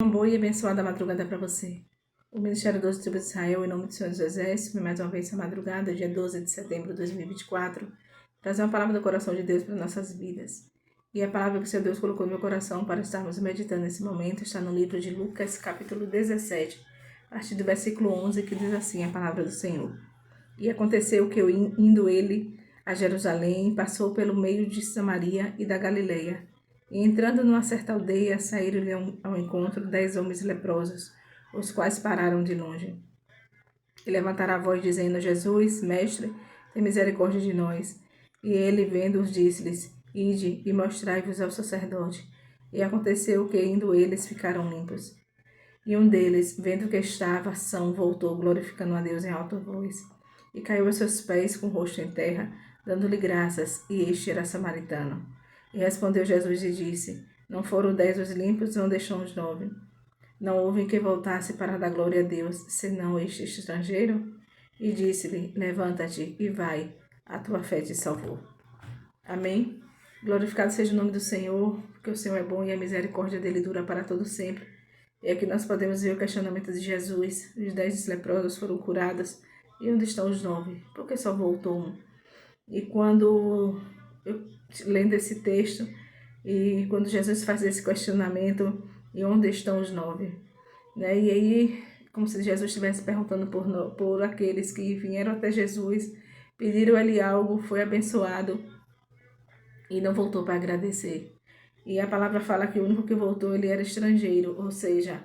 Uma boa e abençoada madrugada para você. O Ministério das Tribos de Israel, em nome do Senhor dos Exércitos, mais uma vez essa madrugada, dia 12 de setembro de 2024, trazer uma palavra do coração de Deus para nossas vidas. E a palavra que o Senhor Deus colocou no meu coração para estarmos meditando nesse momento está no livro de Lucas, capítulo 17, a partir do versículo 11, que diz assim a palavra do Senhor. E aconteceu que, indo ele a Jerusalém, passou pelo meio de Samaria e da Galileia. E entrando numa certa aldeia, saíram-lhe ao encontro 10 homens leprosos, os quais pararam de longe. E levantaram a voz, dizendo: Jesus, mestre, tem misericórdia de nós. E ele, vendo-os, disse-lhes: Ide e mostrai-vos ao sacerdote. E aconteceu que, indo eles, ficaram limpos. E um deles, vendo que estava são, voltou, glorificando a Deus em alta voz. E caiu a seus pés com o rosto em terra, dando-lhe graças, e este era samaritano. E respondeu Jesus e disse: Não foram 10 os limpos, onde estão os 9? Não houve quem voltasse para dar glória a Deus, senão este estrangeiro? E disse-lhe: Levanta-te e vai, a tua fé te salvou. Amém? Glorificado seja o nome do Senhor, porque o Senhor é bom e a misericórdia dele dura para todo sempre. E aqui nós podemos ver o questionamento de Jesus. Os 10 leprosos foram curados. E onde estão os 9? Porque só voltou um? E quando eu lendo esse texto, e quando Jesus faz esse questionamento, e onde estão os 9? Né? E aí, como se Jesus estivesse perguntando por aqueles que vieram até Jesus, pediram ele algo, foi abençoado e não voltou para agradecer. E a palavra fala que o único que voltou, ele era estrangeiro, ou seja,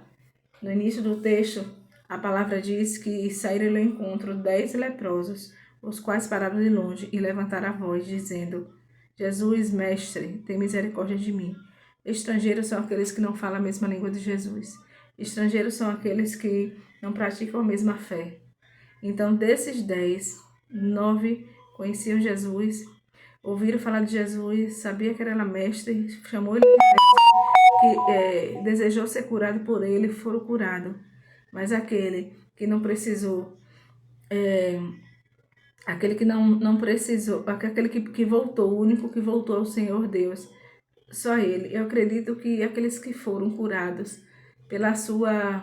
no início do texto, a palavra diz que saíram ao encontro 10 leprosos, os quais pararam de longe e levantaram a voz, dizendo: Jesus, mestre, tem misericórdia de mim. Estrangeiros são aqueles que não falam a mesma língua de Jesus. Estrangeiros são aqueles que não praticam a mesma fé. Então, desses 10, 9 conheciam Jesus, ouviram falar de Jesus, sabia que ele era mestre, chamou ele que desejou ser curado por ele, foram curados. Mas aquele que não precisou, aquele que não precisou, aquele que voltou, o único que voltou ao Senhor Deus, só ele. Eu acredito que aqueles que foram curados pela sua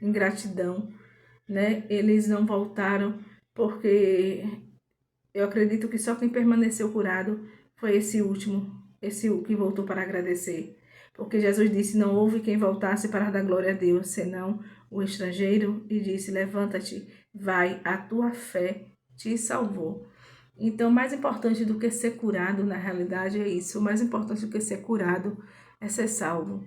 ingratidão, né? Eles não voltaram porque eu acredito que só quem permaneceu curado foi esse último, esse que voltou para agradecer. Porque Jesus disse: Não houve quem voltasse para dar glória a Deus, senão o estrangeiro, e disse: Levanta-te, vai, a tua fé te salvou. Então, mais importante do que ser curado, na realidade, é isso. O mais importante do que ser curado é ser salvo.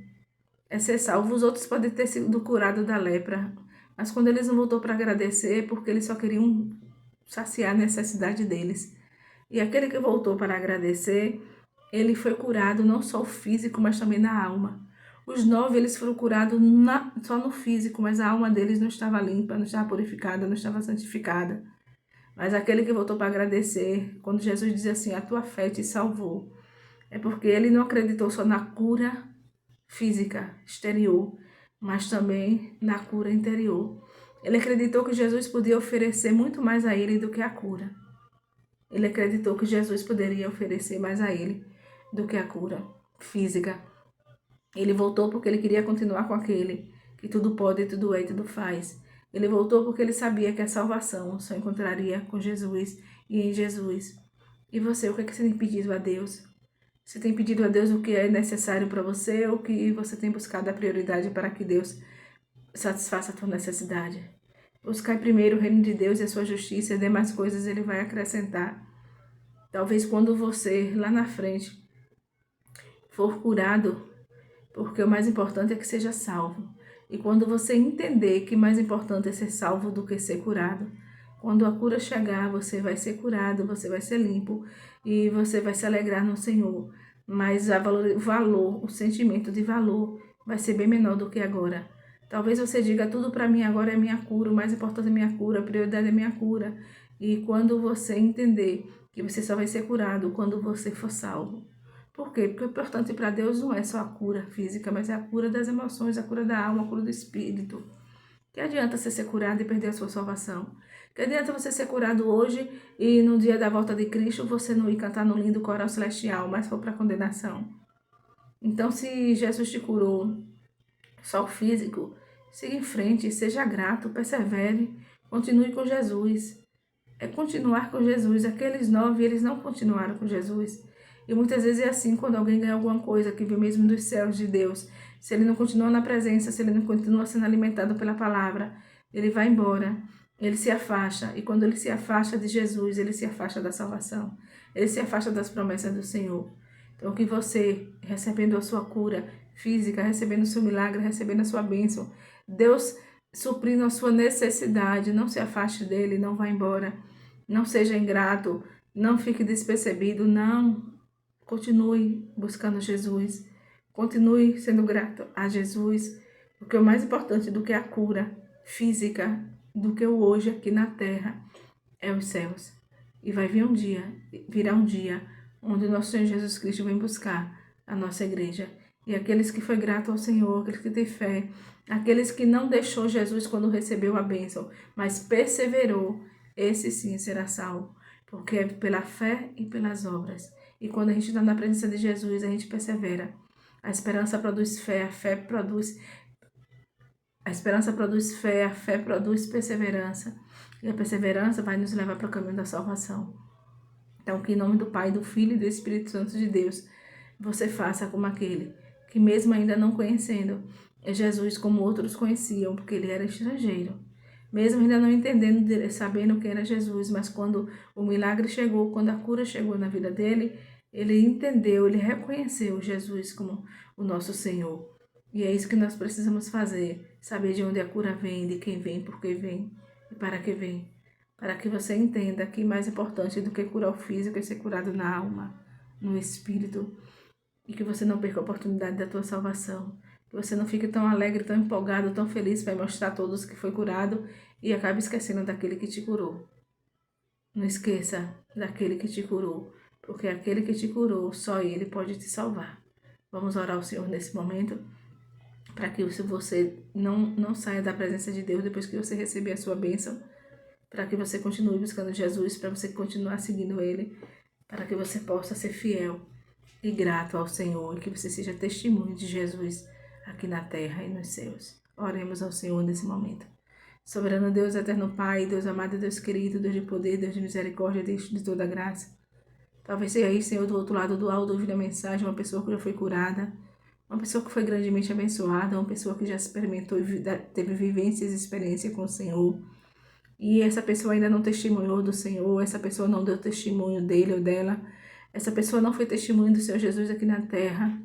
É ser salvo. Os outros podem ter sido curados da lepra, mas quando eles não voltou para agradecer, é porque eles só queriam saciar a necessidade deles. E aquele que voltou para agradecer, ele foi curado não só o físico, mas também na alma. Os 9, eles foram curados só no físico, mas a alma deles não estava limpa, não estava purificada, não estava santificada. Mas aquele que voltou para agradecer, quando Jesus diz assim: a tua fé te salvou, é porque ele não acreditou só na cura física, exterior, mas também na cura interior. Ele acreditou que Jesus podia oferecer muito mais a ele do que a cura. Ele acreditou que Jesus poderia oferecer mais a ele do que a cura física. Ele voltou porque ele queria continuar com aquele que tudo pode, tudo é e tudo faz. Ele voltou porque ele sabia que a salvação só encontraria com Jesus e em Jesus. E você, o que é que você tem pedido a Deus? Você tem pedido a Deus o que é necessário para você ou que você tem buscado a prioridade para que Deus satisfaça a tua necessidade? Buscar primeiro o reino de Deus e a sua justiça, e demais coisas ele vai acrescentar. Talvez quando você, lá na frente, for curado, porque o mais importante é que seja salvo. E quando você entender que mais importante é ser salvo do que ser curado, quando a cura chegar, você vai ser curado, você vai ser limpo e você vai se alegrar no Senhor. Mas o valor, o sentimento de valor vai ser bem menor do que agora. Talvez você diga: tudo para mim agora é minha cura, o mais importante é minha cura, a prioridade é minha cura. E quando você entender que você só vai ser curado quando você for salvo. Por quê? Porque o importante para Deus não é só a cura física, mas é a cura das emoções, a cura da alma, a cura do espírito. Que adianta você ser curado e perder a sua salvação? Que adianta você ser curado hoje e no dia da volta de Cristo você não ir cantar no lindo coral celestial, mas for para condenação? Então, se Jesus te curou só o físico, siga em frente, seja grato, persevere, continue com Jesus. É continuar com Jesus. Aqueles 9, eles não continuaram com Jesus. E muitas vezes é assim, quando alguém ganha alguma coisa que vem mesmo dos céus de Deus, se ele não continua na presença, se ele não continua sendo alimentado pela palavra, ele vai embora, ele se afasta. E quando ele se afasta de Jesus, ele se afasta da salvação, ele se afasta das promessas do Senhor. Então, que você, recebendo a sua cura física, recebendo o seu milagre, recebendo a sua bênção, Deus suprindo a sua necessidade, não se afaste dele, não vá embora, não seja ingrato, não fique despercebido, não. Continue buscando Jesus, continue sendo grato a Jesus, porque o mais importante do que a cura física, do que o hoje aqui na terra, é os céus. E vai vir um dia, virá um dia, onde o nosso Senhor Jesus Cristo vem buscar a nossa igreja. E aqueles que foi grato ao Senhor, aqueles que têm fé, aqueles que não deixou Jesus quando recebeu a bênção, mas perseverou, esse sim será salvo, porque é pela fé e pelas obras. E quando a gente está na presença de Jesus, a gente persevera. A esperança produz fé, a fé produz... A esperança produz fé, a fé produz perseverança. E a perseverança vai nos levar para o caminho da salvação. Então, que em nome do Pai, do Filho e do Espírito Santo de Deus, você faça como aquele que mesmo ainda não conhecendo Jesus como outros conheciam, porque ele era estrangeiro. Mesmo ainda não entendendo, sabendo quem era Jesus, mas quando o milagre chegou, quando a cura chegou na vida dele, ele entendeu, ele reconheceu Jesus como o nosso Senhor. E é isso que nós precisamos fazer, saber de onde a cura vem, de quem vem, por que vem e para que vem. Para que você entenda que mais importante do que curar o físico é ser curado na alma, no espírito, e que você não perca a oportunidade da tua salvação. Que você não fique tão alegre, tão empolgado, tão feliz para mostrar a todos que foi curado e acabe esquecendo daquele que te curou. Não esqueça daquele que te curou, porque aquele que te curou, só ele pode te salvar. Vamos orar ao Senhor nesse momento, para que você não saia da presença de Deus depois que você receber a sua bênção, para que você continue buscando Jesus, para você continuar seguindo Ele, para que você possa ser fiel e grato ao Senhor, e que você seja testemunho de Jesus aqui na terra e nos céus. Oremos ao Senhor nesse momento. Soberano Deus, eterno Pai, Deus amado, Deus querido, Deus de poder, Deus de misericórdia, Deus de toda graça. Talvez seja aí, Senhor, do outro lado do áudio, ouvindo a mensagem, uma pessoa que já foi curada, uma pessoa que foi grandemente abençoada, uma pessoa que já experimentou e teve vivências e experiência com o Senhor. E essa pessoa ainda não testemunhou do Senhor, essa pessoa não deu testemunho dele ou dela, essa pessoa não foi testemunho do Senhor Jesus aqui na terra.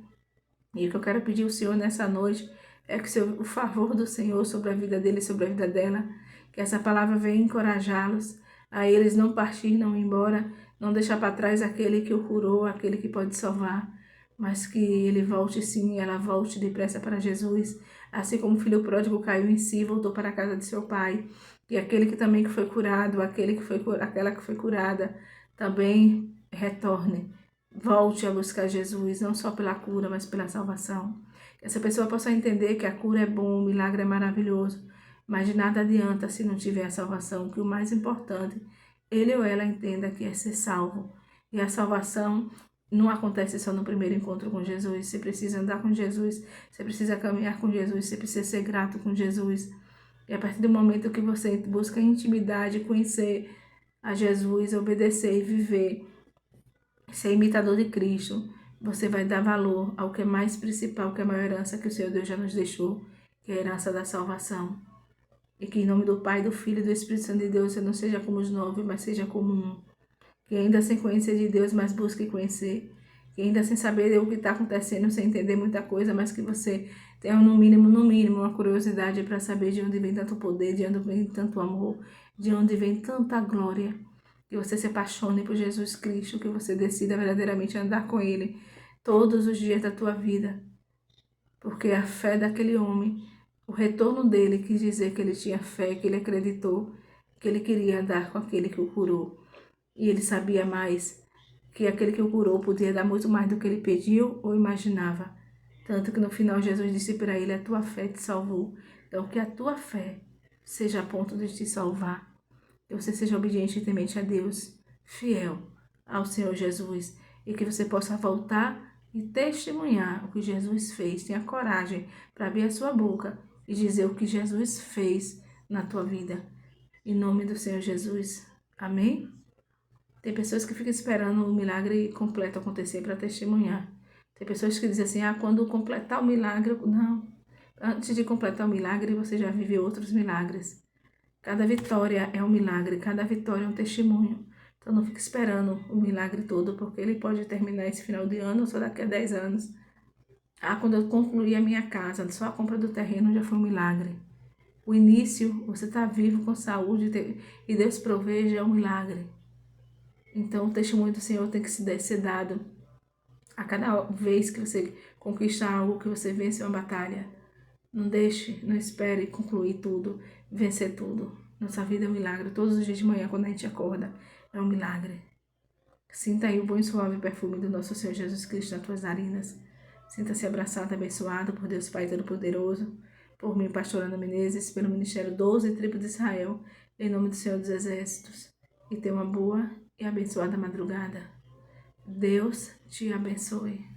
E o que eu quero pedir ao Senhor nessa noite é que o favor do Senhor sobre a vida dele e sobre a vida dela, que essa palavra venha encorajá-los, a eles não partir, não ir embora, não deixar para trás aquele que o curou, aquele que pode salvar, mas que ele volte sim, ela volte depressa para Jesus, assim como o filho pródigo caiu em si, voltou para a casa de seu pai. E aquele que também que foi curado, aquela que foi curada, também retorne. Volte a buscar Jesus, não só pela cura, mas pela salvação. Que essa pessoa possa entender que a cura é bom, o milagre é maravilhoso, mas de nada adianta se não tiver a salvação, que o mais importante, ele ou ela entenda que é ser salvo. E a salvação não acontece só no primeiro encontro com Jesus. Você precisa andar com Jesus, você precisa caminhar com Jesus, você precisa ser grato com Jesus. E a partir do momento que você busca intimidade, conhecer a Jesus, obedecer e viver, ser imitador de Cristo, você vai dar valor ao que é mais principal, que é a maior herança que o Senhor Deus já nos deixou, que é a herança da salvação. E que em nome do Pai, do Filho e do Espírito Santo de Deus, você não seja como os 9, mas seja como um. Que ainda sem conhecer de Deus, mas busque conhecer. Que ainda sem saber o que está acontecendo, sem entender muita coisa, mas que você tenha no mínimo, uma curiosidade para saber de onde vem tanto poder, de onde vem tanto amor, de onde vem tanta glória. Que você se apaixone por Jesus Cristo, que você decida verdadeiramente andar com Ele todos os dias da tua vida. Porque a fé daquele homem, o retorno dele quis dizer que ele tinha fé, que ele acreditou, que ele queria andar com aquele que o curou. E ele sabia mais que aquele que o curou podia dar muito mais do que ele pediu ou imaginava. Tanto que no final Jesus disse para ele, a tua fé te salvou. Então que a tua fé seja a ponto de te salvar. Que você seja obediente e temente a Deus, fiel ao Senhor Jesus. E que você possa voltar e testemunhar o que Jesus fez. Tenha coragem para abrir a sua boca e dizer o que Jesus fez na tua vida. Em nome do Senhor Jesus. Amém? Tem pessoas que ficam esperando o milagre completo acontecer para testemunhar. Tem pessoas que dizem assim, quando completar o milagre... Não. Antes de completar o milagre, você já viveu outros milagres. Cada vitória é um milagre, cada vitória é um testemunho. Então não fique esperando o milagre todo, porque ele pode terminar esse final de ano ou só daqui a 10 anos. Quando eu concluí a minha casa, só a compra do terreno já foi um milagre. O início, você está vivo com saúde e Deus provê, já é um milagre. Então o testemunho do Senhor tem que ser dado a cada vez que você conquista algo, que você vence uma batalha. Não deixe, não espere concluir tudo, vencer tudo. Nossa vida é um milagre. Todos os dias de manhã, quando a gente acorda, é um milagre. Sinta aí o bom e suave perfume do nosso Senhor Jesus Cristo nas tuas narinas. Sinta-se abraçado e abençoado por Deus Pai Todo-Poderoso, por mim, pastor Ana Menezes, pelo Ministério 12 Tribos de Israel, em nome do Senhor dos Exércitos. E tenha uma boa e abençoada madrugada. Deus te abençoe.